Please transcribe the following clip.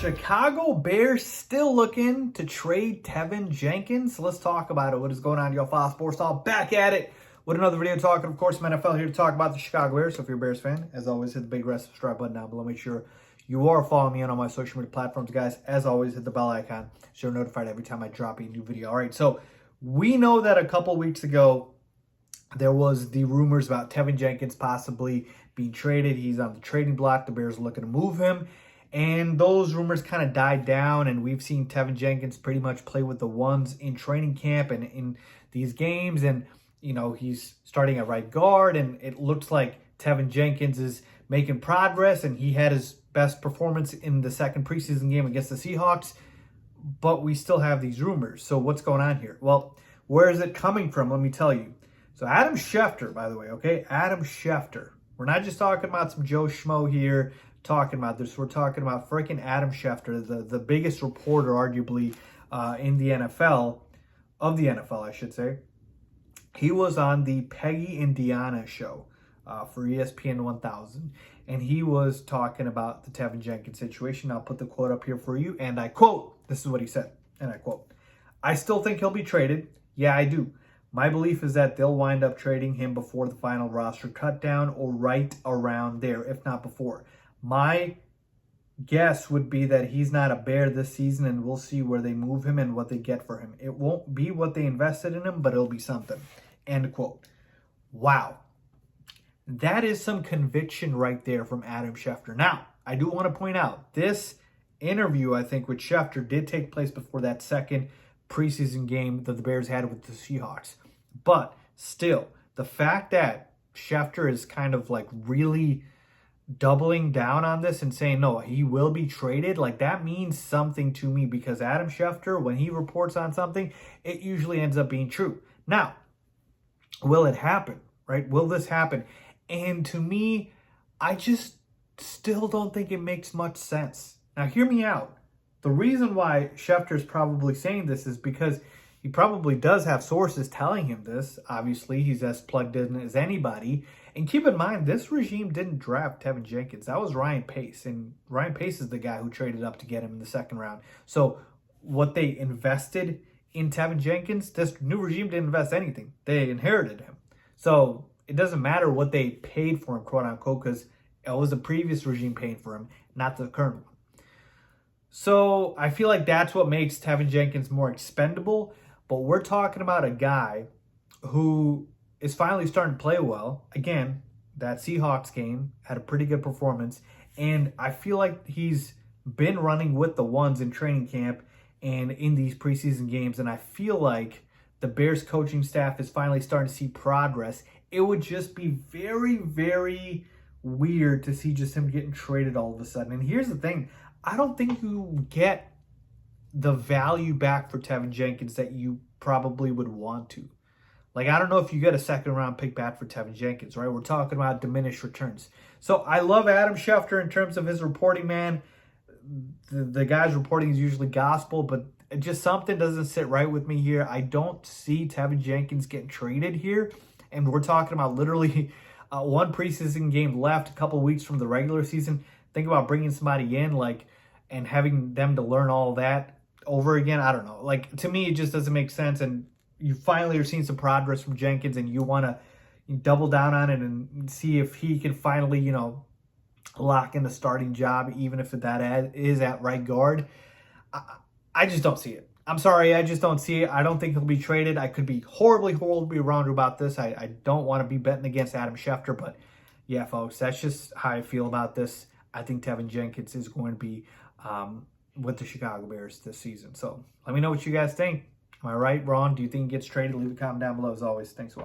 Chicago Bears still looking to trade Teven Jenkins. Let's talk about it. What is going on, y'all? Faiz Sports Talk back at it with another video talking, of course, some NFL here to talk about the Chicago Bears. So if you're a Bears fan, as always, hit the big red subscribe button down below. Make sure you are following me on all my social media platforms, guys. As always, hit the bell icon so you're notified every time I drop a new video. All right, so we know that a couple weeks ago, there was the rumors about Teven Jenkins possibly being traded. He's on the trading block. The Bears are looking to move him. And those rumors kind of died down, and we've seen Teven Jenkins pretty much play with the ones in training camp and in these games. And, you know, he's starting at right guard, and it looks like Teven Jenkins is making progress, and he had his best performance in the second preseason game against the Seahawks. But we still have these rumors. So what's going on here? Well, where is it coming from? Let me tell you. So Adam Schefter, by the way, okay? Adam Schefter. We're not just talking about some Joe Schmo here talking about this. We're talking about freaking Adam Schefter, the biggest reporter, arguably, in the NFL, of the NFL, I should say. He was on the Peggy and Deanna show for ESPN 1000, and he was talking about the Teven Jenkins situation. I'll put the quote up here for you, and I quote, this is what he said, and I quote, "I still think he'll be traded. Yeah, I do. My belief is that they'll wind up trading him before the final roster cut down or right around there, if not before. My guess would be that he's not a Bear this season, and we'll see where they move him and what they get for him. It won't be what they invested in him, but it'll be something." End quote. Wow. That is some conviction right there from Adam Schefter. Now, I do want to point out, this interview, I think, with Schefter did take place before that second preseason game that the Bears had with the Seahawks. But still, the fact that Schefter is kind of like really doubling down on this and saying, no, he will be traded, like that means something to me, because Adam Schefter, when he reports on something, it usually ends up being true. Now, will it happen, right? Will this happen? And to me, I just still don't think it makes much sense. Now, hear me out. The reason why Schefter is probably saying this is because he probably does have sources telling him this. Obviously, he's as plugged in as anybody. And keep in mind, this regime didn't draft Teven Jenkins. That was Ryan Pace. And Ryan Pace is the guy who traded up to get him in the second round. So what they invested in Teven Jenkins, this new regime didn't invest anything. They inherited him. So it doesn't matter what they paid for him, quote unquote, because it was the previous regime paying for him, not the current one. So I feel like that's what makes Teven Jenkins more expendable. But we're talking about a guy who is finally starting to play well. Again, that Seahawks game had a pretty good performance. And I feel like he's been running with the ones in training camp and in these preseason games. And I feel like the Bears coaching staff is finally starting to see progress. It would just be very, very weird to see just him getting traded all of a sudden. And here's the thing. I don't think you get the value back for Teven Jenkins that you probably would want to. Like, I don't know if you get a second round pick back for Teven Jenkins, right? We're talking about diminished returns. So I love Adam Schefter in terms of his reporting, man. The guy's reporting is usually gospel, but just something doesn't sit right with me here. I don't see Teven Jenkins getting traded here. And we're talking about literally one preseason game left, a couple weeks from the regular season. Think about bringing somebody in, like, and having them to learn all that over again. I don't know. Like, to me, it just doesn't make sense. And you finally are seeing some progress from Jenkins, and you want to double down on it and see if he can finally, you know, lock in the starting job, even if that is at right guard. I just don't see it. I'm sorry, I just don't see it. I don't think he'll be traded. I could be horribly wrong about this. I don't want to be betting against Adam Schefter, but yeah, folks, that's just how I feel about this. I think Teven Jenkins is going to be with the Chicago Bears this season. So let me know what you guys think. Am I right, wrong? Do you think he gets traded? Leave a comment down below. As always, thanks for watching.